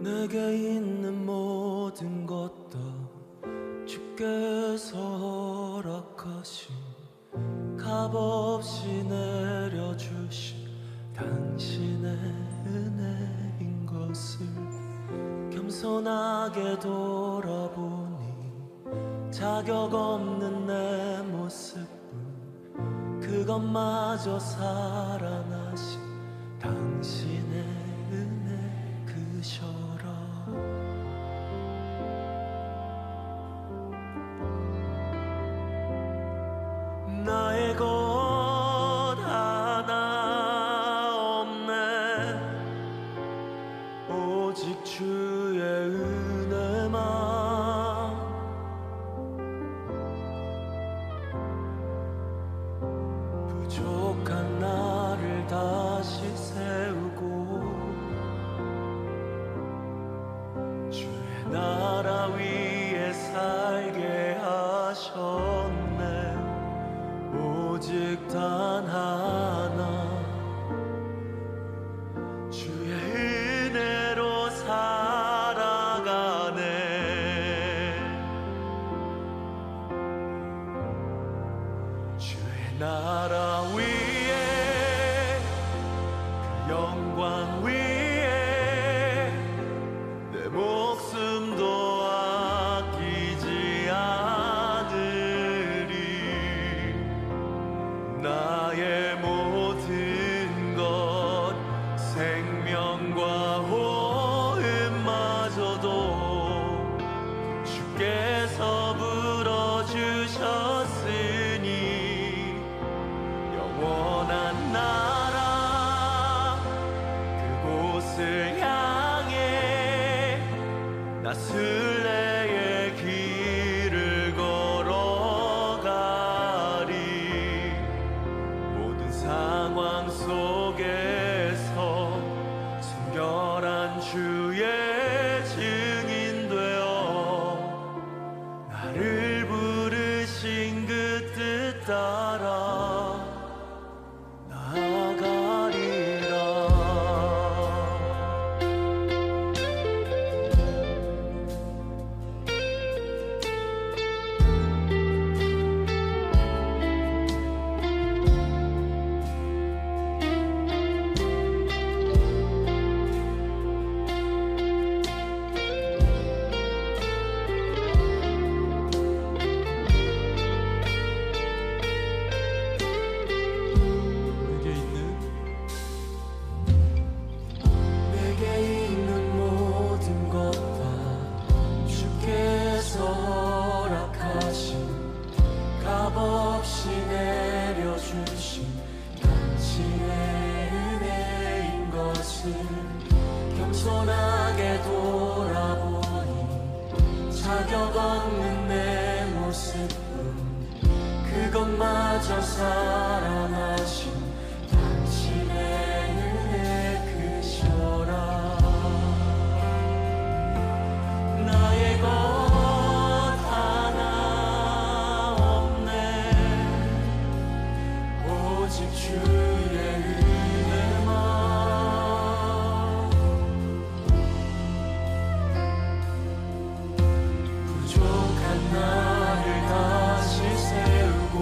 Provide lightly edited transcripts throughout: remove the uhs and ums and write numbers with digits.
내게 있는 모든 것도 주께서 허락하신 값없이 내려주신 당신의 은혜인 것을 겸손하게 돌아보니 자격 없는 내 모습을 그것마저 사랑하신 당신의 은혜 그셔라. 나의 것 하나 없네. 오직 주의 은혜만. 부족한 나를 다시 세우고 주의 나라 위에 살게 하셨네. 오직 단 하나 주의 은혜로 살아가네. 주의 나라 위에 그 영광 위에 내 목숨도 아끼지 않으리. 나의 모든 것 생명과 호흡마저도 주께서 불어주셨으니 영원한 나라 그곳을 향해 나 순례의 길을 걸어가리. 모든 상황 속에서 순결한 주의 증인 되어 나를 부르신 그 뜻 따라 나아가리라. 내게 있는 모든 것 다 주께서 허락하신 값없이 내려주신 당신의 은혜인 것을 겸손하게 돌아보니 자격 없는 내 모습은 그것마저 사랑하신 당신의 은혜 그셔라. 나의 것 하나 없네. 오직 주의 은혜만. 부족한 나를 다시 세우고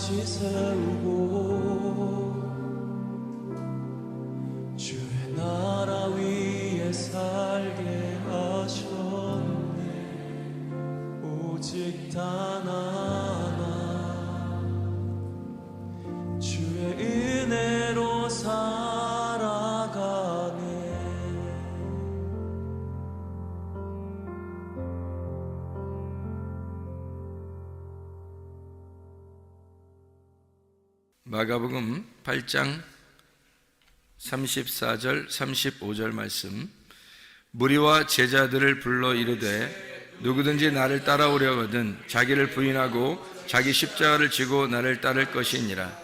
다시 세우고 주의 나라 위에 살게 하셨네. 오직 단 하나 주의 은혜로 살아가네. 마가복음 8장 34절 35절 말씀. 무리와 제자들을 불러 이르되 누구든지 나를 따라오려거든 자기를 부인하고 자기 십자가를 지고 나를 따를 것이니라.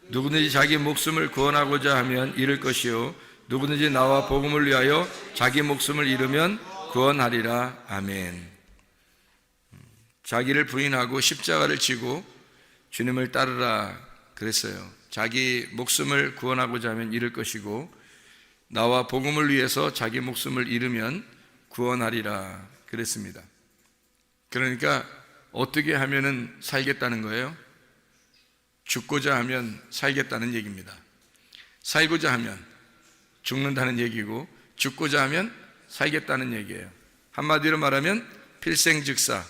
누구든지 자기 목숨을 구원하고자 하면 잃을 것이요 누구든지 나와 복음을 위하여 자기 목숨을 잃으면 구원하리라. 아멘. 자기를 부인하고 십자가를 지고 주님을 따르라 그랬어요. 자기 목숨을 구원하고자 하면 잃을 것이고 나와 복음을 위해서 자기 목숨을 잃으면 구원하리라 그랬습니다. 그러니까 어떻게 하면은 살겠다는 거예요? 죽고자 하면 살겠다는 얘기입니다. 살고자 하면 죽는다는 얘기고 죽고자 하면 살겠다는 얘기예요. 한마디로 말하면 필생즉사,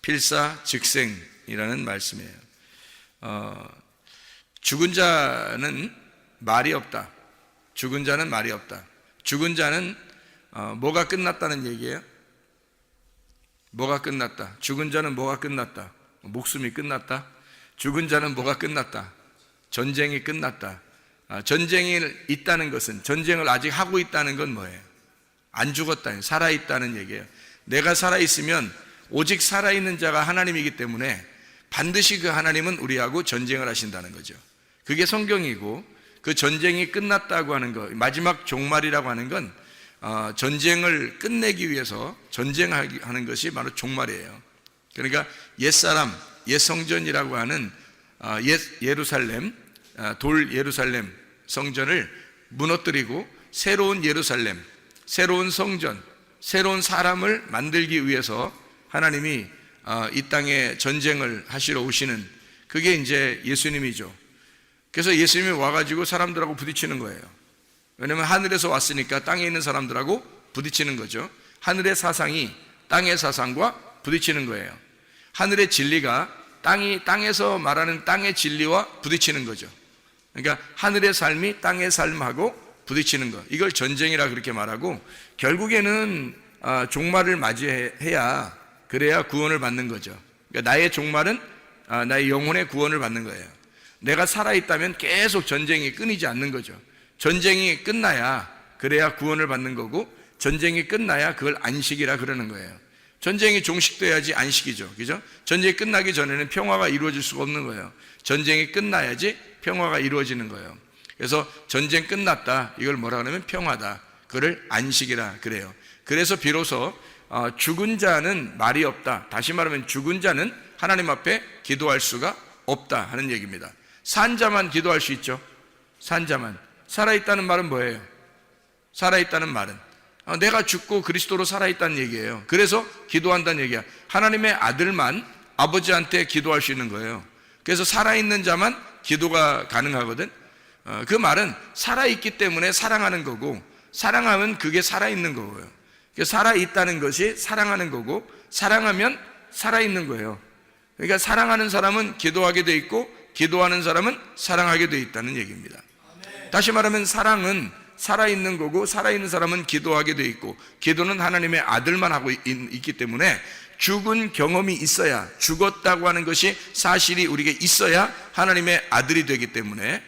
필사즉생이라는 말씀이에요. 죽은 자는 말이 없다. 죽은 자는 말이 없다. 죽은 자는 뭐가 끝났다는 얘기예요? 뭐가 끝났다? 죽은 자는 뭐가 끝났다? 목숨이 끝났다? 죽은 자는 뭐가 끝났다? 전쟁이 끝났다. 전쟁이 있다는 것은, 전쟁을 아직 하고 있다는 건 뭐예요? 안 죽었다, 살아있다는 얘기예요. 내가 살아있으면 오직 살아있는 자가 하나님이기 때문에 반드시 그 하나님은 우리하고 전쟁을 하신다는 거죠. 그게 성경이고, 그 전쟁이 끝났다고 하는 것, 마지막 종말이라고 하는 건 전쟁을 끝내기 위해서 전쟁하는 것이 바로 종말이에요. 그러니까 옛사람, 옛성전이라고 하는 옛 예루살렘, 돌 예루살렘 성전을 무너뜨리고 새로운 예루살렘, 새로운 성전, 새로운 사람을 만들기 위해서 하나님이 이 땅에 전쟁을 하시러 오시는, 그게 이제 예수님이죠. 그래서 예수님이 와가지고 사람들하고 부딪히는 거예요. 왜냐하면 하늘에서 왔으니까 땅에 있는 사람들하고 부딪히는 거죠. 하늘의 사상이 땅의 사상과 부딪히는 거예요. 하늘의 진리가 땅에서 말하는 땅의 진리와 부딪히는 거죠. 그러니까 하늘의 삶이 땅의 삶하고 부딪히는 것, 이걸 전쟁이라 그렇게 말하고, 결국에는 종말을 맞이해야, 그래야 구원을 받는 거죠. 그러니까 나의 종말은 나의 영혼의 구원을 받는 거예요. 내가 살아있다면 계속 전쟁이 끊이지 않는 거죠. 전쟁이 끝나야, 그래야 구원을 받는 거고, 전쟁이 끝나야 그걸 안식이라 그러는 거예요. 전쟁이 종식돼야지 안식이죠. 그죠? 전쟁이 끝나기 전에는 평화가 이루어질 수가 없는 거예요. 전쟁이 끝나야지 평화가 이루어지는 거예요. 그래서 전쟁 끝났다, 이걸 뭐라 그러면 평화다, 그걸 안식이라 그래요. 그래서 비로소 죽은 자는 말이 없다, 다시 말하면 죽은 자는 하나님 앞에 기도할 수가 없다 하는 얘기입니다. 산 자만 기도할 수 있죠. 산 자만. 살아있다는 말은 뭐예요? 살아있다는 말은 내가 죽고 그리스도로 살아있다는 얘기예요. 그래서 기도한다는 얘기야. 하나님의 아들만 아버지한테 기도할 수 있는 거예요. 그래서 살아있는 자만 기도가 가능하거든. 그 말은 살아있기 때문에 사랑하는 거고, 사랑하면 그게 살아있는 거고요. 살아있다는 것이 사랑하는 거고, 사랑하면 살아있는 거예요. 그러니까 사랑하는 사람은 기도하게 돼 있고, 기도하는 사람은 사랑하게 돼 있다는 얘기입니다. 다시 말하면 사랑은 살아있는 거고, 살아있는 사람은 기도하게 돼 있고, 기도는 하나님의 아들만 하고 있기 때문에 죽은 경험이 있어야, 죽었다고 하는 것이 사실이 우리에게 있어야 하나님의 아들이 되기 때문에,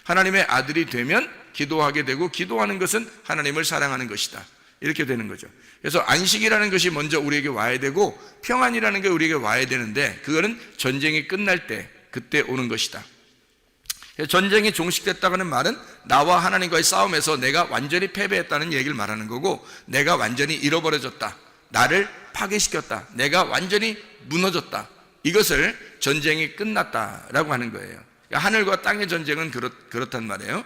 하나님의 아들이 되면 기도하게 되고, 기도하는 것은 하나님을 사랑하는 것이다, 이렇게 되는 거죠. 그래서 안식이라는 것이 먼저 우리에게 와야 되고, 평안이라는 게 우리에게 와야 되는데, 그거는 전쟁이 끝날 때, 그때 오는 것이다. 전쟁이 종식됐다고 하는 말은 나와 하나님과의 싸움에서 내가 완전히 패배했다는 얘기를 말하는 거고, 내가 완전히 잃어버려졌다, 나를 파괴시켰다, 내가 완전히 무너졌다, 이것을 전쟁이 끝났다라고 하는 거예요. 그러니까 하늘과 땅의 전쟁은 그렇단 말이에요.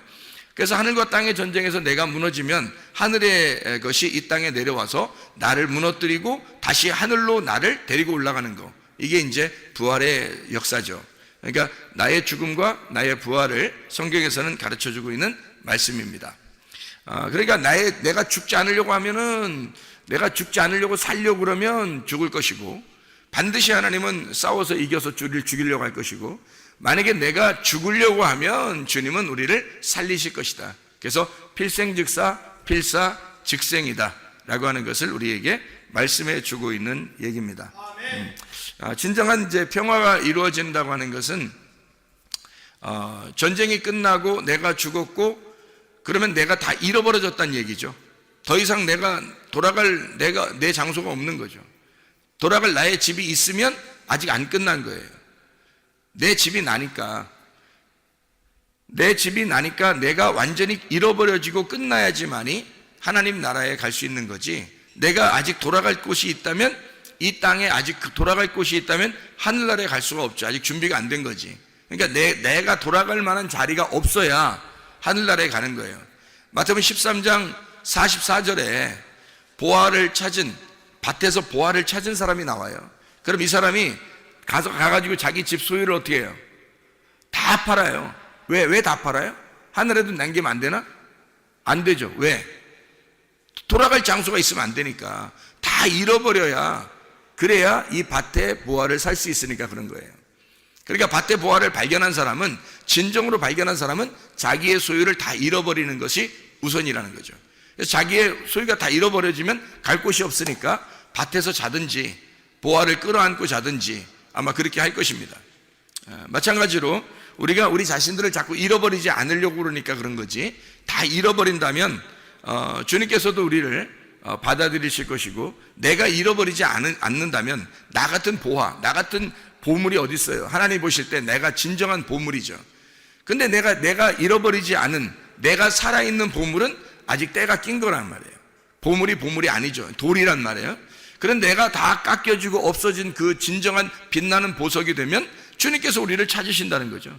그래서 하늘과 땅의 전쟁에서 내가 무너지면 하늘의 것이 이 땅에 내려와서 나를 무너뜨리고 다시 하늘로 나를 데리고 올라가는 거, 이게 이제 부활의 역사죠. 그러니까 나의 죽음과 나의 부활을 성경에서는 가르쳐주고 있는 말씀입니다. 그러니까 내가 죽지 않으려고 하면은, 내가 죽지 않으려고 살려고 그러면 죽을 것이고, 반드시 하나님은 싸워서 이겨서 죽이려고 할 것이고, 만약에 내가 죽으려고 하면 주님은 우리를 살리실 것이다. 그래서 필생즉사 필사즉생이다 라고 하는 것을 우리에게 말씀해 주고 있는 얘기입니다. 진정한 이제 평화가 이루어진다고 하는 것은 전쟁이 끝나고 내가 죽었고 그러면 내가 다 잃어버려졌다는 얘기죠. 더 이상 내가 돌아갈 내 장소가 없는 거죠. 돌아갈 나의 집이 있으면 아직 안 끝난 거예요. 내 집이 나니까 내가 완전히 잃어버려지고 끝나야지만이 하나님 나라에 갈 수 있는 거지, 내가 아직 돌아갈 곳이 있다면, 이 땅에 아직 돌아갈 곳이 있다면 하늘나라에 갈 수가 없죠. 아직 준비가 안 된 거지. 그러니까 내가 돌아갈 만한 자리가 없어야 하늘나라에 가는 거예요. 마태복음 13장 44절에 밭에서 보화를 찾은 사람이 나와요. 그럼 이 사람이 가가지고 자기 집 소유를 어떻게 해요? 다 팔아요. 왜 다 팔아요? 하늘에도 남기면 안 되나? 안 되죠. 왜? 돌아갈 장소가 있으면 안 되니까. 다 잃어버려야, 그래야 이 밭의 보화를 살 수 있으니까 그런 거예요. 그러니까 밭의 보화를 진정으로 발견한 사람은 자기의 소유를 다 잃어버리는 것이 우선이라는 거죠. 그래서 자기의 소유가 다 잃어버려지면 갈 곳이 없으니까 밭에서 자든지 보화를 끌어안고 자든지 아마 그렇게 할 것입니다. 마찬가지로 우리가 우리 자신들을 자꾸 잃어버리지 않으려고 그러니까 그런 거지, 다 잃어버린다면 주님께서도 우리를 받아들이실 것이고, 내가 잃어버리지 않는다면 나 같은 나 같은 보물이 어디 있어요? 하나님 보실 때 내가 진정한 보물이죠. 근데 내가 잃어버리지 않은, 내가 살아있는 보물은 아직 때가 낀 거란 말이에요. 보물이 아니죠. 돌이란 말이에요. 그런데 내가 다 깎여지고 없어진 그 진정한 빛나는 보석이 되면 주님께서 우리를 찾으신다는 거죠.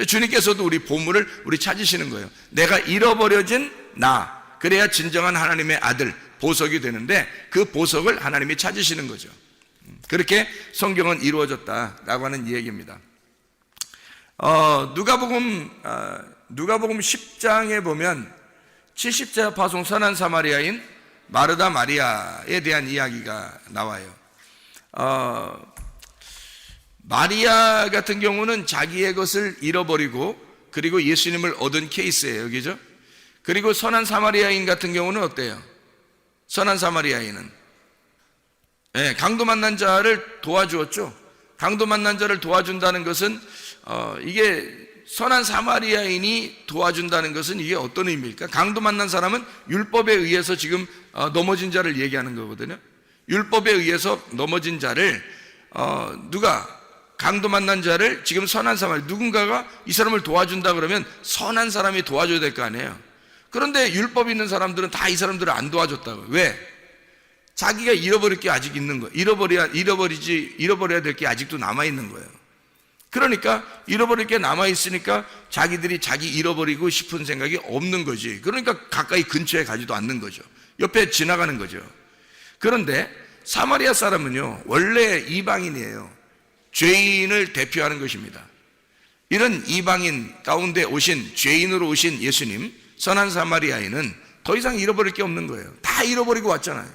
주님께서도 우리 보물을 찾으시는 거예요. 내가 잃어버려진 나, 그래야 진정한 하나님의 아들, 보석이 되는데 그 보석을 하나님이 찾으시는 거죠. 그렇게 성경은 이루어졌다라고 하는 이야기입니다. 누가복음 10장에 보면 70자 파송 선한 사마리아인 마르다 마리아에 대한 이야기가 나와요. 마리아 같은 경우는 자기의 것을 잃어버리고 그리고 예수님을 얻은 케이스예요. 그죠? 그리고 선한 사마리아인 같은 경우는 어때요? 선한 사마리아인은 강도 만난 자를 도와주었죠. 강도 만난 자를 도와준다는 것은 이게 선한 사마리아인이 도와준다는 것은 이게 어떤 의미일까? 강도 만난 사람은 율법에 의해서 지금 넘어진 자를 얘기하는 거거든요. 율법에 의해서 넘어진 자를 누가 강도 만난 자를 지금 선한 사마리아, 누군가가 이 사람을 도와준다 그러면 선한 사람이 도와줘야 될 거 아니에요. 그런데 율법 있는 사람들은 다 이 사람들을 안 도와줬다고요. 왜? 자기가 잃어버릴 게 아직 있는 거예요. 잃어버려야 될 게 아직도 남아있는 거예요. 그러니까 잃어버릴 게 남아있으니까 자기들이 자기 잃어버리고 싶은 생각이 없는 거지. 그러니까 가까이 근처에 가지도 않는 거죠. 옆에 지나가는 거죠. 그런데 사마리아 사람은요, 원래 이방인이에요. 죄인을 대표하는 것입니다. 이런 이방인 가운데 죄인으로 오신 예수님, 선한 사마리아인은 더 이상 잃어버릴 게 없는 거예요. 다 잃어버리고 왔잖아요.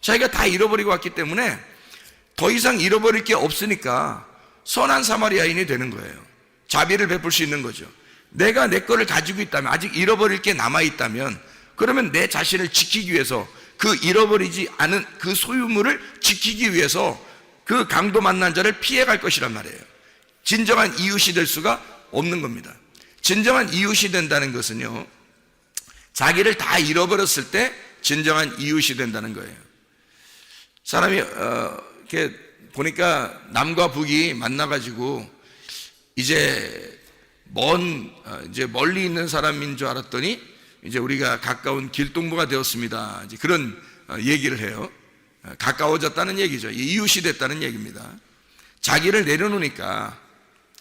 자기가 다 잃어버리고 왔기 때문에 더 이상 잃어버릴 게 없으니까 선한 사마리아인이 되는 거예요. 자비를 베풀 수 있는 거죠. 내가 내 거를 가지고 있다면, 아직 잃어버릴 게 남아있다면, 그러면 내 자신을 지키기 위해서, 그 잃어버리지 않은 그 소유물을 지키기 위해서 그 강도 만난 자를 피해갈 것이란 말이에요. 진정한 이웃이 될 수가 없는 겁니다. 진정한 이웃이 된다는 것은요, 자기를 다 잃어버렸을 때 진정한 이웃이 된다는 거예요. 사람이 이렇게 보니까 남과 북이 만나가지고 이제 멀리 있는 사람인 줄 알았더니 이제 우리가 가까운 길동무가 되었습니다. 이제 그런 얘기를 해요. 가까워졌다는 얘기죠. 이웃이 됐다는 얘기입니다. 자기를 내려놓으니까,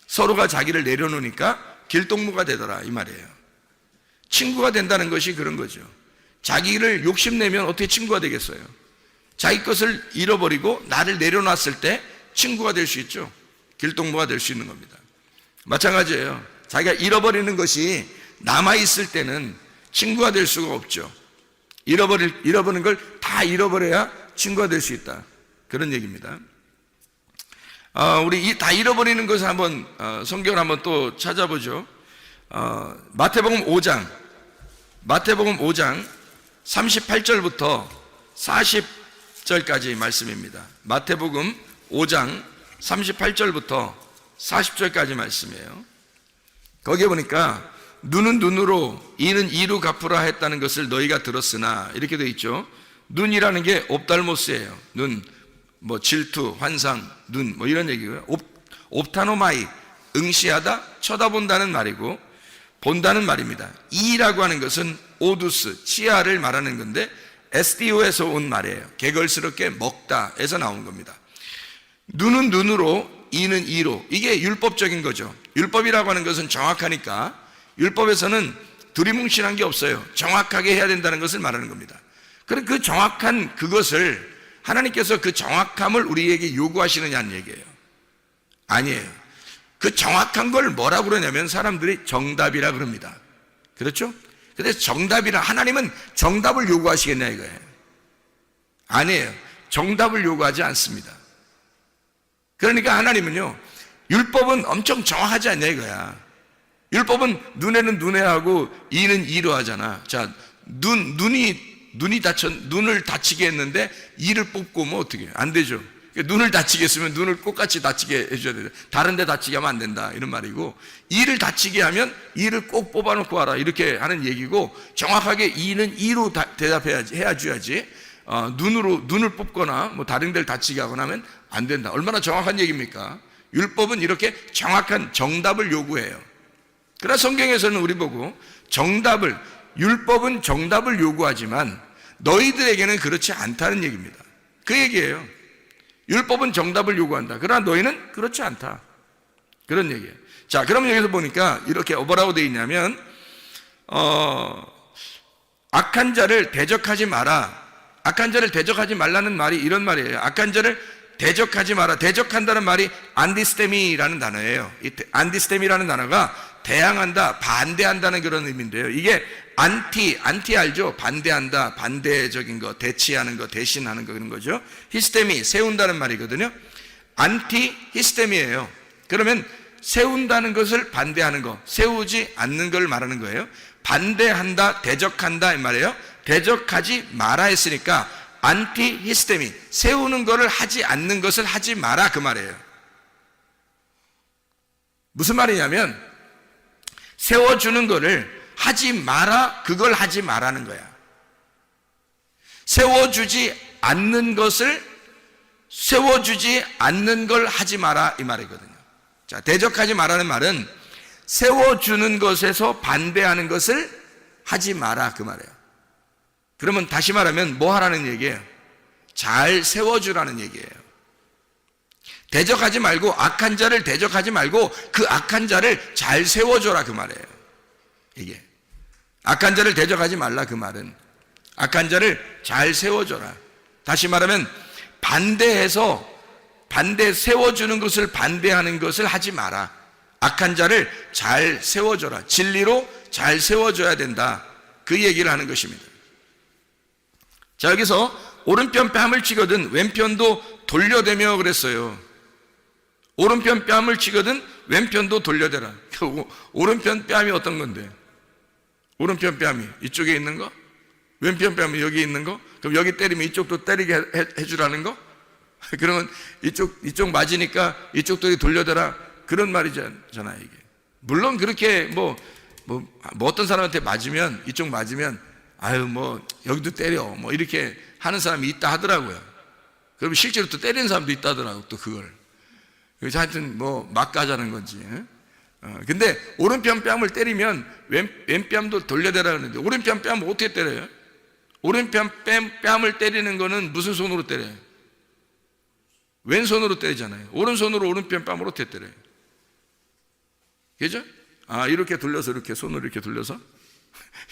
서로가 자기를 내려놓으니까 길동무가 되더라 이 말이에요. 친구가 된다는 것이 그런 거죠. 자기를 욕심내면 어떻게 친구가 되겠어요? 자기 것을 잃어버리고 나를 내려놨을 때 친구가 될 수 있죠. 길동무가 될 수 있는 겁니다. 마찬가지예요. 자기가 잃어버리는 것이 남아있을 때는 친구가 될 수가 없죠. 잃어버린 걸 다 잃어버려야 친구가 될 수 있다. 그런 얘기입니다. 우리 다 잃어버리는 것을 한번 성경을 한번 또 찾아보죠. 마태복음 5장 38절부터 40절까지 말씀입니다. 마태복음 5장 38절부터 40절까지 말씀이에요. 거기에 보니까 눈은 눈으로 이는 이로 갚으라 했다는 것을 너희가 들었으나 이렇게 되어 있죠. 눈이라는 게 옵달모스예요. 눈, 뭐 질투, 환상, 눈, 뭐 이런 얘기고요. 옵타노마이, 응시하다, 쳐다본다는 말이고 본다는 말입니다. 이라고 하는 것은 오두스, 치아를 말하는 건데 SDO에서 온 말이에요. 개걸스럽게 먹다에서 나온 겁니다. 눈은 눈으로, 이는 이로. 이게 율법적인 거죠. 율법이라고 하는 것은 정확하니까 율법에서는 두리뭉실한 게 없어요. 정확하게 해야 된다는 것을 말하는 겁니다. 그럼 그 정확한 그것을 하나님께서 그 정확함을 우리에게 요구하시느냐는 얘기예요. 아니에요. 그 정확한 걸 뭐라고 그러냐면 사람들이 정답이라 그럽니다. 그렇죠? 근데 정답이라, 하나님은 정답을 요구하시겠냐 이거예요. 아니에요. 정답을 요구하지 않습니다. 그러니까 하나님은요, 율법은 엄청 정확하지 않냐 이거야. 율법은 눈에는 눈에 하고 이는 이로 하잖아. 자, 눈을 다치게 했는데 이를 뽑고 뭐 어떻게 해요? 안 되죠. 눈을 다치게 했으면 눈을 똑같이 다치게 해줘야 돼요. 다른 데 다치게 하면 안 된다 이런 말이고, 이를 다치게 하면 이를 꼭 뽑아놓고 와라 이렇게 하는 얘기고, 정확하게 이는 이로 대답해야지, 해야지. 눈을 뽑거나 뭐 다른 데를 다치게 하거나 하면 안 된다. 얼마나 정확한 얘기입니까? 율법은 이렇게 정확한 정답을 요구해요. 그러나 성경에서는 우리 보고 율법은 정답을 요구하지만 너희들에게는 그렇지 않다는 얘기입니다. 그 얘기예요. 율법은 정답을 요구한다. 그러나 너희는 그렇지 않다. 그런 얘기예요. 자, 그러면 여기서 보니까 이렇게 뭐라고 되어 있냐면, 악한 자를 대적하지 마라. 악한 자를 대적하지 말라는 말이 이런 말이에요. 악한 자를 대적하지 마라. 대적한다는 말이 안디스테미라는 단어예요. 이 안디스테미라는 단어가 대항한다, 반대한다는 그런 의미인데요. 이게 안티 알죠? 반대한다, 반대적인 거, 대치하는 거, 대신하는 거, 그런 거죠. 히스테미, 세운다는 말이거든요. 안티 히스테미예요. 그러면 세운다는 것을 반대하는 거, 세우지 않는 걸 말하는 거예요. 반대한다, 대적한다 이 말이에요. 대적하지 마라 했으니까 안티 히스테미, 세우는 거를 하지 않는 것을 하지 마라 그 말이에요. 무슨 말이냐면 세워주는 거를 하지 마라, 그걸 하지 마라는 거야. 세워주지 않는 걸 하지 마라 이 말이거든요. 자, 대적하지 마라는 말은 세워주는 것에서 반대하는 것을 하지 마라 그 말이에요. 그러면 다시 말하면 뭐 하라는 얘기예요? 잘 세워주라는 얘기예요. 대적하지 말고, 악한 자를 대적하지 말고 그 악한 자를 잘 세워줘라 그 말이에요. 이게 악한 자를 대적하지 말라 그 말은 악한 자를 잘 세워줘라. 다시 말하면 세워주는 것을 반대하는 것을 하지 마라. 악한 자를 잘 세워줘라. 진리로 잘 세워줘야 된다. 그 얘기를 하는 것입니다. 자, 여기서 오른편 뺨을 치거든 왼편도 돌려대며 그랬어요. 오른편 뺨을 치거든 왼편도 돌려대라. 오른편 뺨이 어떤 건데? 오른편 뺨이 이쪽에 있는 거? 왼편 뺨이 여기 있는 거? 그럼 여기 때리면 이쪽도 때리게 해주라는 거? 그러면 이쪽 맞으니까 이쪽도 돌려대라. 그런 말이잖아 이게. 물론 그렇게 뭐 어떤 사람한테 맞으면, 이쪽 맞으면 아유 뭐 여기도 때려 뭐 이렇게 하는 사람이 있다 하더라고요. 그럼 실제로 또 때리는 사람도 있다 하더라고요. 또 그걸. 그래서 하여튼 뭐 막 가자는 건지. 근데 오른편 뺨을 때리면 왼뺨도 돌려대라 그러는데, 오른편 뺨을 어떻게 때려요? 오른편 뺨을 때리는 거는 무슨 손으로 때려요? 왼손으로 때리잖아요. 오른손으로 오른편 뺨을 어떻게 때려요? 그죠? 이렇게 돌려서, 이렇게 손으로 이렇게 돌려서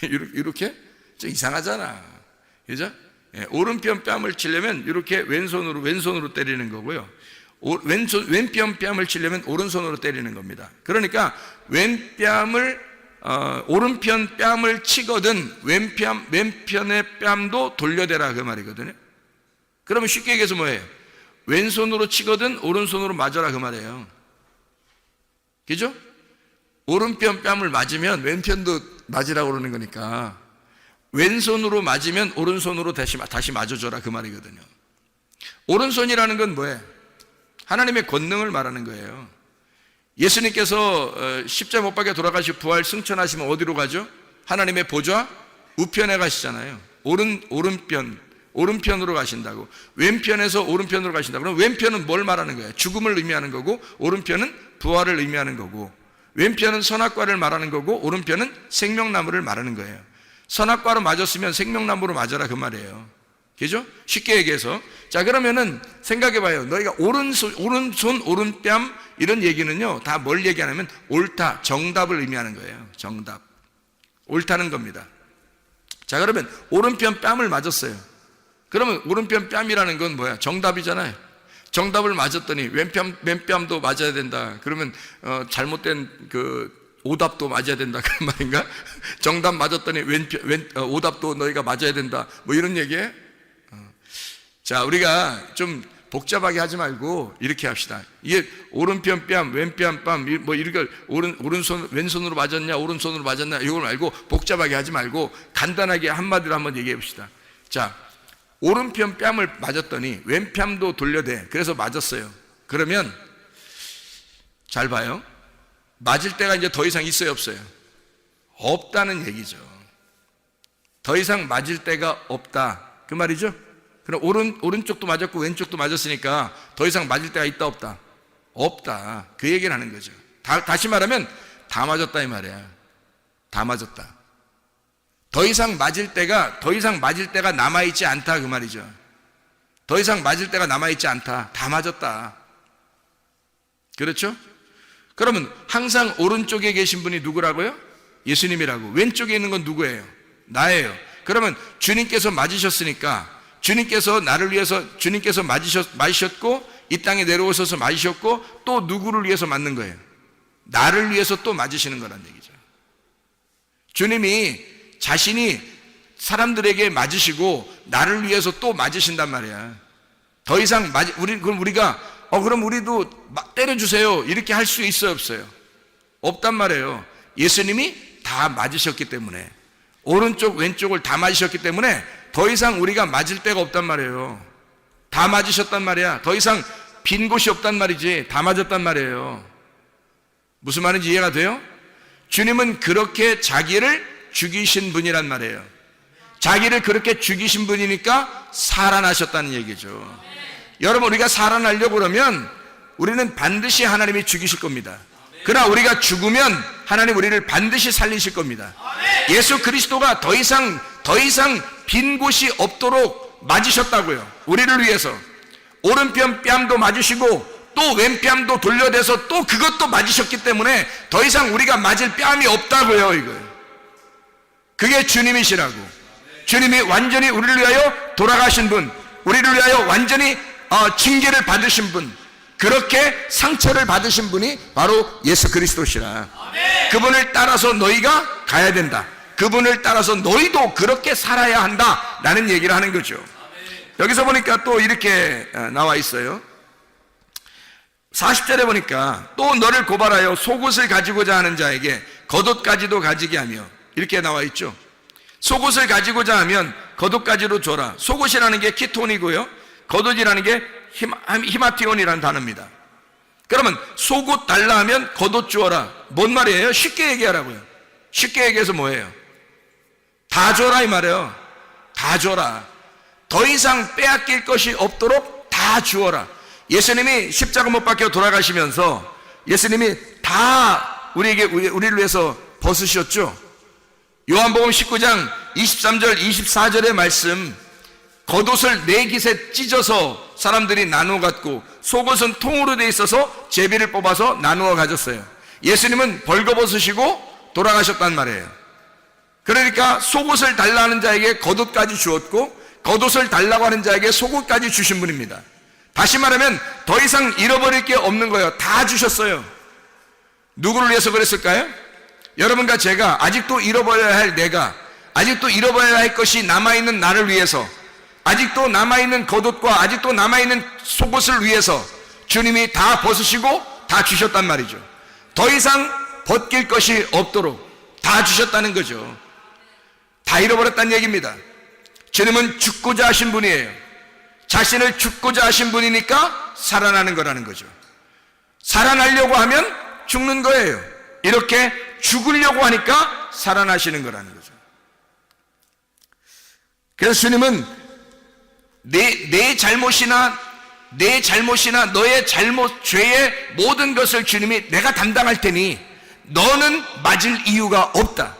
이렇게 좀 이상하잖아. 그죠? 오른편 뺨을 치려면 이렇게 왼손으로 때리는 거고요. 왼뺨을 치려면 오른손으로 때리는 겁니다. 그러니까 오른편 뺨을 치거든 왼편의 뺨도 돌려대라 그 말이거든요. 그러면 쉽게 얘기해서 뭐예요? 왼손으로 치거든 오른손으로 맞아라 그 말이에요. 그죠? 오른편 뺨을 맞으면 왼편도 맞으라고 그러는 거니까 왼손으로 맞으면 오른손으로 다시 맞아줘라 그 말이거든요. 오른손이라는 건 뭐예요? 하나님의 권능을 말하는 거예요. 예수님께서 십자가 못 박혀 돌아가시고 부활 승천하시면 어디로 가죠? 하나님의 보좌 우편에 가시잖아요. 오른편으로 가신다고. 왼편에서 오른편으로 가신다고. 그럼 왼편은 뭘 말하는 거예요? 죽음을 의미하는 거고, 오른편은 부활을 의미하는 거고, 왼편은 선악과를 말하는 거고, 오른편은 생명나무를 말하는 거예요. 선악과로 맞았으면 생명나무로 맞아라 그 말이에요. 그죠? 쉽게 얘기해서. 자, 그러면은 생각해 봐요. 너희가 오른손, 오른뺨 이런 얘기는요, 다 뭘 얘기하냐면 옳다, 정답을 의미하는 거예요. 정답. 옳다는 겁니다. 자, 그러면 오른편 뺨을 맞았어요. 그러면 오른편 뺨이라는 건 뭐야? 정답이잖아요. 정답을 맞았더니 왼뺨도 맞아야 된다. 그러면 잘못된 오답도 맞아야 된다 그 말인가? 정답 맞았더니 오답도 너희가 맞아야 된다. 뭐 이런 얘기예요? 자, 우리가 좀 복잡하게 하지 말고 이렇게 합시다. 이게 오른편 뺨, 왼편 뺨, 뭐 이렇게 왼손으로 맞았냐, 오른손으로 맞았냐 이걸 말고 복잡하게 하지 말고 간단하게 한마디로 한번 얘기해 봅시다. 자, 오른편 뺨을 맞았더니 왼편도 돌려대. 그래서 맞았어요. 그러면 잘 봐요. 맞을 때가 이제 더 이상 있어요, 없어요? 없다는 얘기죠. 더 이상 맞을 때가 없다 그 말이죠. 그럼 오른쪽도 맞았고 왼쪽도 맞았으니까 더 이상 맞을 때가 있다 없다? 없다. 그 얘기를 하는 거죠. 다시 말하면 다 맞았다 이 말이야. 다 맞았다. 더 이상 맞을 때가 남아있지 않다 그 말이죠. 더 이상 맞을 때가 남아있지 않다. 다 맞았다. 그렇죠? 그러면 항상 오른쪽에 계신 분이 누구라고요? 예수님이라고. 왼쪽에 있는 건 누구예요? 나예요. 그러면 주님께서 맞으셨으니까 주님께서 나를 위해서 주님께서 맞으셨고 이 땅에 내려오셔서 맞으셨고 또 누구를 위해서 맞는 거예요? 나를 위해서 또 맞으시는 거란 얘기죠. 주님이 자신이 사람들에게 맞으시고 나를 위해서 또 맞으신단 말이야. 더 이상 그럼 우리가 그럼 우리도 때려주세요 이렇게 할 수 있어요 없어요? 없단 말이에요. 예수님이 다 맞으셨기 때문에 오른쪽 왼쪽을 다 맞으셨기 때문에 더 이상 우리가 맞을 데가 없단 말이에요. 다 맞으셨단 말이야. 더 이상 빈 곳이 없단 말이지. 다 맞았단 말이에요. 무슨 말인지 이해가 돼요? 주님은 그렇게 자기를 죽이신 분이란 말이에요. 자기를 그렇게 죽이신 분이니까 살아나셨다는 얘기죠. 여러분, 우리가 살아나려고 그러면 우리는 반드시 하나님이 죽이실 겁니다. 그러나 우리가 죽으면 하나님 우리를 반드시 살리실 겁니다. 예수 그리스도가 더 이상 빈 곳이 없도록 맞으셨다고요. 우리를 위해서. 오른편 뺨도 맞으시고 또 왼뺨도 돌려대서 또 그것도 맞으셨기 때문에 더 이상 우리가 맞을 뺨이 없다고요. 이거예요. 그게 주님이시라고. 주님이 완전히 우리를 위하여 돌아가신 분, 우리를 위하여 완전히 징계를 받으신 분, 그렇게 상처를 받으신 분이 바로 예수 그리스도시라. 그분을 따라서 너희가 가야 된다. 그분을 따라서 너희도 그렇게 살아야 한다 라는 얘기를 하는 거죠. 여기서 보니까 또 이렇게 나와 있어요. 40절에 보니까 또 너를 고발하여 속옷을 가지고자 하는 자에게 겉옷까지도 가지게 하며 이렇게 나와 있죠. 속옷을 가지고자 하면 겉옷까지로 줘라. 속옷이라는 게 키톤이고요, 겉옷이라는 게 히마티온이라는 단어입니다. 그러면 속옷 달라 하면 겉옷 주어라. 뭔 말이에요? 쉽게 얘기하라고요. 쉽게 얘기해서 뭐예요? 다 줘라 이 말이에요. 다 줘라. 더 이상 빼앗길 것이 없도록 다 주어라. 예수님이 십자가 못 박혀 돌아가시면서 예수님이 다 우리를 위해서 벗으셨죠. 요한복음 19장 23절 24절의 말씀, 겉옷을 네 깃에 찢어서 사람들이 나누어 갖고 속옷은 통으로 돼 있어서 제비를 뽑아서 나누어 가졌어요. 예수님은 벌거벗으시고 돌아가셨단 말이에요. 그러니까 속옷을 달라는 자에게 겉옷까지 주었고 겉옷을 달라고 하는 자에게 속옷까지 주신 분입니다. 다시 말하면 더 이상 잃어버릴 게 없는 거예요. 다 주셨어요. 누구를 위해서 그랬을까요? 여러분과 제가 아직도 잃어버려야 할 내가, 아직도 잃어버려야 할 것이 남아있는 나를 위해서, 아직도 남아있는 겉옷과 아직도 남아있는 속옷을 위해서 주님이 다 벗으시고 다 주셨단 말이죠. 더 이상 벗길 것이 없도록 다 주셨다는 거죠. 다 잃어버렸다는 얘기입니다. 주님은 죽고자 하신 분이에요. 자신을 죽고자 하신 분이니까 살아나는 거라는 거죠. 살아나려고 하면 죽는 거예요. 이렇게 죽으려고 하니까 살아나시는 거라는 거죠. 그래서 주님은 내 잘못이나 너의 잘못, 죄의 모든 것을 주님이 내가 담당할 테니 너는 맞을 이유가 없다.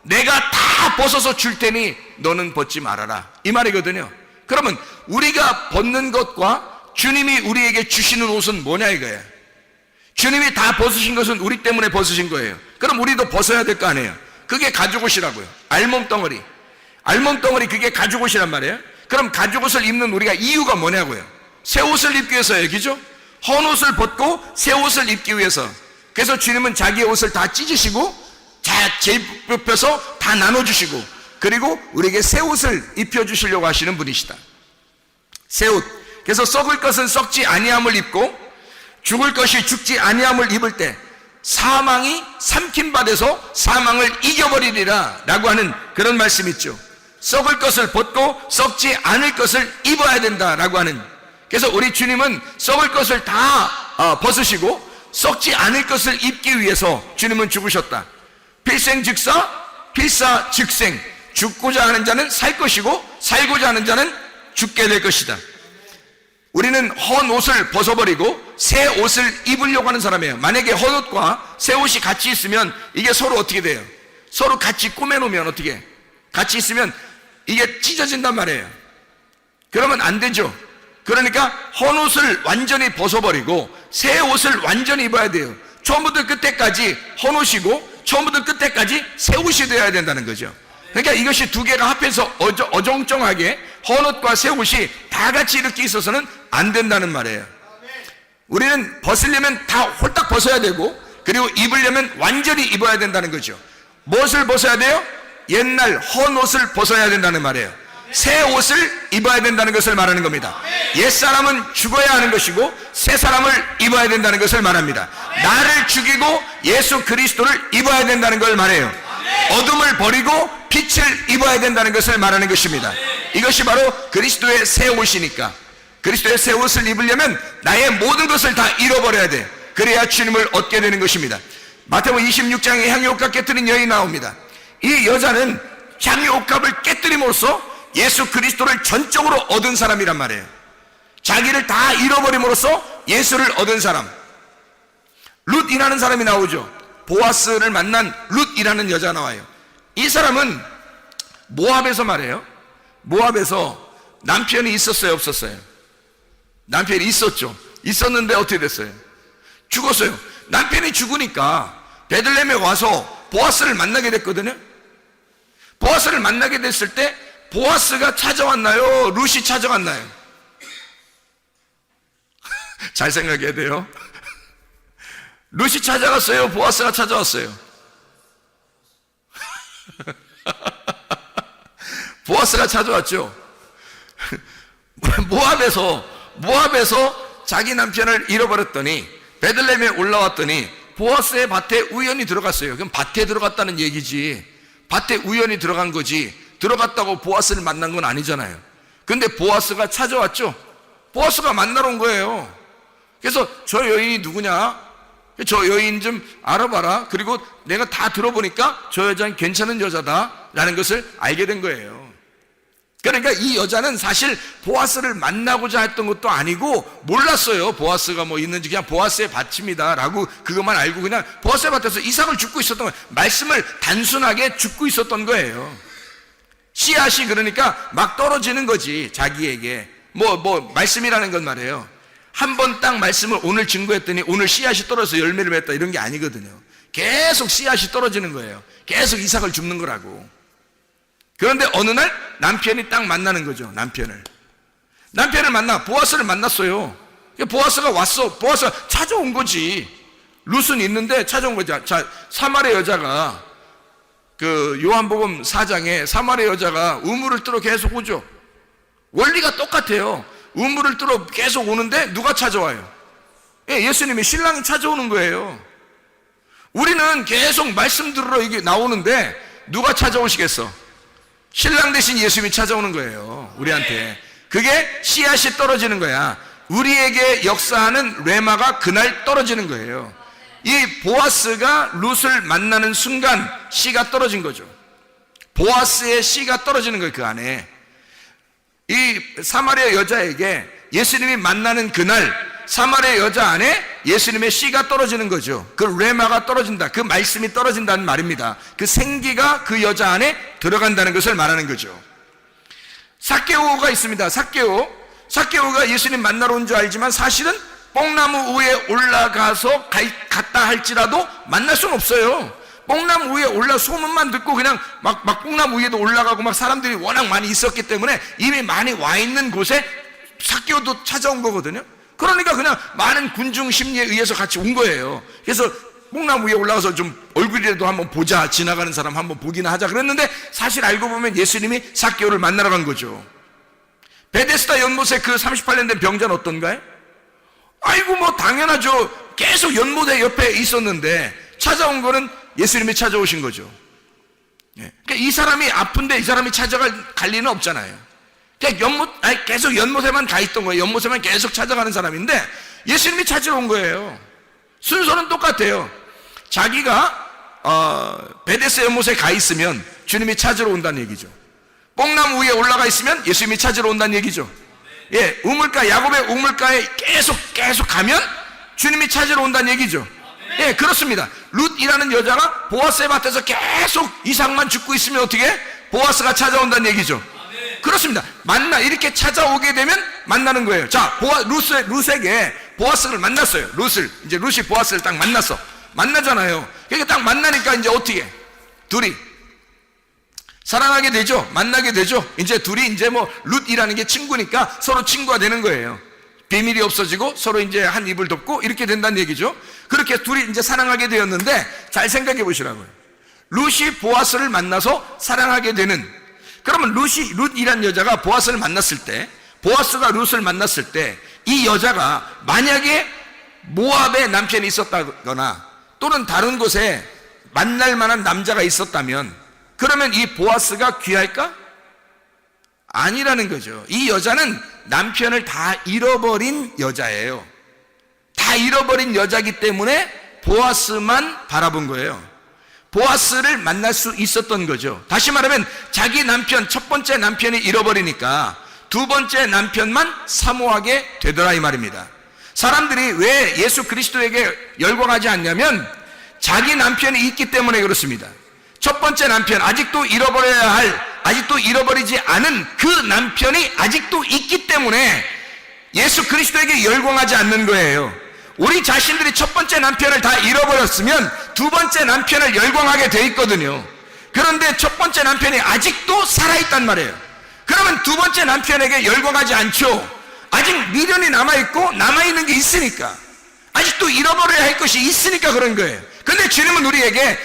내가 다 벗어서 줄 테니 너는 벗지 말아라. 이 말이거든요. 그러면 우리가 벗는 것과 주님이 우리에게 주시는 옷은 뭐냐 이거예요. 주님이 다 벗으신 것은 우리 때문에 벗으신 거예요. 그럼 우리도 벗어야 될 거 아니에요. 그게 가죽옷이라고요. 알몸덩어리. 알몸덩어리 그게 가죽옷이란 말이에요. 그럼 가죽옷을 입는 우리가 이유가 뭐냐고요. 새 옷을 입기 위해서예요. 그죠? 헌 옷을 벗고 새 옷을 입기 위해서. 그래서 주님은 자기의 옷을 다 찢으시고 재입혀서 다 나눠주시고 그리고 우리에게 새 옷을 입혀주시려고 하시는 분이시다. 새 옷. 그래서 썩을 것은 썩지 아니함을 입고 죽을 것이 죽지 아니함을 입을 때 사망이 삼킴받아서 사망을 이겨버리리라 라고 하는 그런 말씀이 있죠. 썩을 것을 벗고 썩지 않을 것을 입어야 된다라고 하는. 그래서 우리 주님은 썩을 것을 다 벗으시고 썩지 않을 것을 입기 위해서 주님은 죽으셨다. 필생즉사 필사즉생. 죽고자 하는 자는 살 것이고 살고자 하는 자는 죽게 될 것이다. 우리는 헌 옷을 벗어버리고 새 옷을 입으려고 하는 사람이에요. 만약에 헌 옷과 새 옷이 같이 있으면 이게 서로 어떻게 돼요? 서로 같이 꾸며놓으면 어떻게? 같이 있으면 이게 찢어진단 말이에요. 그러면 안 되죠. 그러니까 헌 옷을 완전히 벗어버리고 새 옷을 완전히 입어야 돼요. 처음부터 끝에까지 헌 옷이고 처음부터 끝에까지 새 옷이 되어야 된다는 거죠. 그러니까 이것이 두 개가 합해서 어정쩡하게 헌 옷과 새 옷이 다 같이 이렇게 있어서는 안 된다는 말이에요. 우리는 벗으려면 다 홀딱 벗어야 되고 그리고 입으려면 완전히 입어야 된다는 거죠. 무엇을 벗어야 돼요? 옛날 헌 옷을 벗어야 된다는 말이에요. 새 옷을 입어야 된다는 것을 말하는 겁니다. 옛사람은 죽어야 하는 것이고 새 사람을 입어야 된다는 것을 말합니다. 나를 죽이고 예수 그리스도를 입어야 된다는 걸 말해요. 어둠을 버리고 빛을 입어야 된다는 것을 말하는 것입니다. 이것이 바로 그리스도의 새 옷이니까. 그리스도의 새 옷을 입으려면 나의 모든 것을 다 잃어버려야 돼. 그래야 주님을 얻게 되는 것입니다. 마태복음 26장에 향유옥합 깨뜨린 여인이 나옵니다. 이 여자는 향유옥합을 깨뜨림으로써 예수 그리스도를 전적으로 얻은 사람이란 말이에요. 자기를 다 잃어버림으로써 예수를 얻은 사람. 룻이라는 사람이 나오죠. 보아스를 만난 룻이라는 여자가 나와요. 이 사람은 모압에서 말해요. 모압에서 남편이 있었어요, 없었어요? 남편이 있었죠. 있었는데 어떻게 됐어요? 죽었어요. 남편이 죽으니까 베들레헴에 와서 보아스를 만나게 됐거든요. 보아스를 만나게 됐을 때 보아스가 찾아왔나요? 룻이 찾아왔나요? 잘 생각해야 돼요. 룻이 찾아갔어요? 보아스가 찾아왔어요? 보아스가 찾아왔죠. 모압에서 자기 남편을 잃어버렸더니 베들레헴에 올라왔더니 보아스의 밭에 우연히 들어갔어요. 그럼 밭에 들어갔다는 얘기지. 밭에 우연히 들어간 거지. 들어갔다고 보아스를 만난 건 아니잖아요. 근데 보아스가 찾아왔죠. 보아스가 만나러 온 거예요. 그래서 저 여인이 누구냐? 저 여인 좀 알아봐라. 그리고 내가 다 들어보니까 저 여자는 괜찮은 여자다라는 것을 알게 된 거예요. 그러니까 이 여자는 사실 보아스를 만나고자 했던 것도 아니고 몰랐어요. 보아스가 뭐 있는지. 그냥 보아스의 밭입니다 라고 그것만 알고 그냥 보아스의 밭에서 이삭을 줍고 있었던 거예요. 말씀을 단순하게 줍고 있었던 거예요. 씨앗이 그러니까 막 떨어지는 거지. 자기에게 말씀이라는 건 말이에요. 한 번 딱 말씀을 오늘 증거했더니 오늘 씨앗이 떨어져서 열매를 맺었다 이런 게 아니거든요. 계속 씨앗이 떨어지는 거예요. 계속 이삭을 줍는 거라고. 그런데 어느 날 남편이 딱 만나는 거죠. 남편을 만나 보아스를 만났어요. 보아스가 왔어. 보아스가 찾아온 거지. 룻은 있는데 찾아온 거지. 자, 사마리아 여자가 그 요한복음 4장에 사마리아 여자가 우물을 뜨러 계속 오죠. 원리가 똑같아요. 우물을 뜨러 계속 오는데 누가 찾아와요? 예수님이 신랑이 찾아오는 거예요. 우리는 계속 말씀 들으러 이게 나오는데 누가 찾아오시겠어? 신랑 대신 예수님이 찾아오는 거예요. 우리한테. 그게 씨앗이 떨어지는 거야. 우리에게 역사하는 레마가 그날 떨어지는 거예요. 이 보아스가 룻을 만나는 순간 씨가 떨어진 거죠. 보아스의 씨가 떨어지는 거예요. 그 안에. 이 사마리아 여자에게 예수님이 만나는 그날 사마리아 여자 안에 예수님의 씨가 떨어지는 거죠. 그 레마가 떨어진다. 그 말씀이 떨어진다는 말입니다. 그 생기가 그 여자 안에 들어간다는 것을 말하는 거죠. 삭개오가 있습니다. 삭개오가 예수님 만나러 온 줄 알지만 사실은 뽕나무 위에 올라가서 갔다 할지라도 만날 수는 없어요. 뽕나무 위에 소문만 듣고 그냥 막 뽕나무 위에도 올라가고 막 사람들이 워낙 많이 있었기 때문에 이미 많이 와 있는 곳에 삭개오도 찾아온 거거든요. 그러니까 그냥 많은 군중 심리에 의해서 같이 온 거예요. 그래서 뽕나무 위에 올라가서 좀 얼굴이라도 한번 보자, 지나가는 사람 한번 보기나 하자 그랬는데 사실 알고 보면 예수님이 삭개오를 만나러 간 거죠. 베데스다 연못에 그 38년 된 병자는 어떤가요? 아이고 뭐 당연하죠. 계속 연못에 옆에 있었는데 찾아온 거는 예수님이 찾아오신 거죠. 그러니까 이 사람이 아픈데 이 사람이 찾아갈 리는 없잖아요. 그냥 계속 연못에만 가 있던 거예요. 연못에만 계속 찾아가는 사람인데 예수님이 찾으러 온 거예요. 순서는 똑같아요. 자기가 베데스다 연못에 가 있으면 주님이 찾으러 온다는 얘기죠. 뽕나무 위에 올라가 있으면 예수님이 찾으러 온다는 얘기죠. 우물가, 야곱의 우물가에 계속 가면 주님이 찾으러 온다는 얘기죠. 그렇습니다. 룻이라는 여자가 보아스의 밭에서 계속 이삭만 죽고 있으면 어떻게? 보아스가 찾아온다는 얘기죠. 그렇습니다. 이렇게 찾아오게 되면 만나는 거예요. 자, 룻에게 보아스를 만났어요. 룻이 보아스를 딱 만나잖아요. 그러니까 딱 만나니까 이제 어떻게? 둘이 사랑하게 되죠. 만나게 되죠. 이제 둘이 이제 뭐 룻이라는 게 친구니까 서로 친구가 되는 거예요. 비밀이 없어지고 서로 이제 한 입을 덮고 이렇게 된다는 얘기죠. 그렇게 둘이 이제 사랑하게 되었는데 잘 생각해 보시라고요. 룻이 보아스를 만나서 사랑하게 되는, 그러면 룻이란 여자가 보아스를 만났을 때, 보아스가 룻을 만났을 때 이 여자가 만약에 모압의 남편이 있었다거나 또는 다른 곳에 만날 만한 남자가 있었다면 그러면 이 보아스가 귀할까? 아니라는 거죠. 이 여자는 남편을 다 잃어버린 여자예요. 다 잃어버린 여자이기 때문에 보아스만 바라본 거예요. 보아스를 만날 수 있었던 거죠. 다시 말하면 자기 남편, 첫 번째 남편이 잃어버리니까 두 번째 남편만 사모하게 되더라 이 말입니다. 사람들이 왜 예수 그리스도에게 열광하지 않냐면 자기 남편이 있기 때문에 그렇습니다. 첫 번째 남편, 아직도 잃어버리지 않은 그 남편이 아직도 있기 때문에 예수 그리스도에게 열광하지 않는 거예요. 우리 자신들이 첫 번째 남편을 다 잃어버렸으면 두 번째 남편을 열광하게 돼 있거든요. 그런데 첫 번째 남편이 아직도 살아있단 말이에요. 그러면 두 번째 남편에게 열광하지 않죠. 아직 미련이 남아있고 남아있는 게 있으니까, 아직도 잃어버려야 할 것이 있으니까 그런 거예요. 근데 주님은 우리에게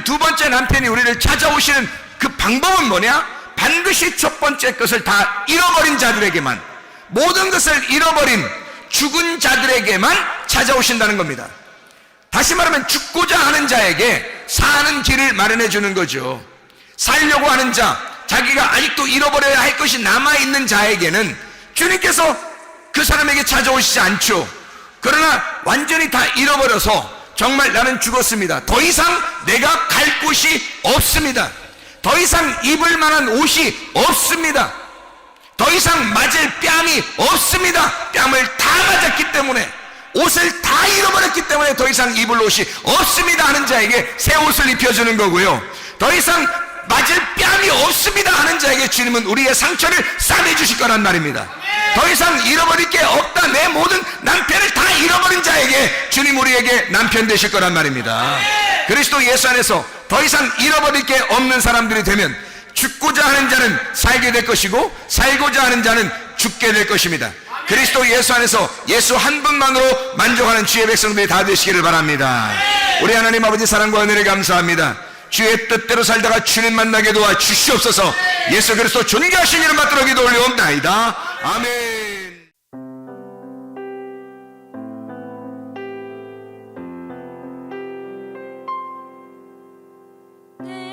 두 번째 남편이 우리를 찾아오시는 그 방법은 뭐냐? 반드시 첫 번째 것을 다 잃어버린 자들에게만, 모든 것을 잃어버린 죽은 자들에게만 찾아오신다는 겁니다. 다시 말하면 죽고자 하는 자에게 사는 길을 마련해 주는 거죠. 살려고 하는 자, 자기가 아직도 잃어버려야 할 것이 남아있는 자에게는 주님께서 그 사람에게 찾아오시지 않죠. 그러나 완전히 다 잃어버려서 정말 나는 죽었습니다, 더 이상 내가 갈 곳이 없습니다, 더 이상 입을 만한 옷이 없습니다, 더 이상 맞을 뺨이 없습니다, 뺨을 다 맞았기 때문에, 옷을 다 잃어버렸기 때문에 더 이상 입을 옷이 없습니다 하는 자에게 새 옷을 입혀주는 거고요, 더 이상 맞을 뺨이 없습니다 하는 자에게 주님은 우리의 상처를 싸매주실 거란 말입니다. 더 이상 잃어버릴 게 없다, 내 모든 남편을 다 잃어버린 자에게 주님 우리에게 남편 되실 거란 말입니다. 그리스도 예수 안에서 더 이상 잃어버릴 게 없는 사람들이 되면 죽고자 하는 자는 살게 될 것이고 살고자 하는 자는 죽게 될 것입니다. 그리스도 예수 안에서 예수 한 분만으로 만족하는 주의 백성들이 다 되시기를 바랍니다. 우리 하나님 아버지 사랑과 은혜를 감사합니다. 주의 뜻대로 살다가 주님 만나게 도와 주시옵소서. 예수 그리스도 존귀하신 이름 받들어 기도 올려옵나이다. 아멘. 내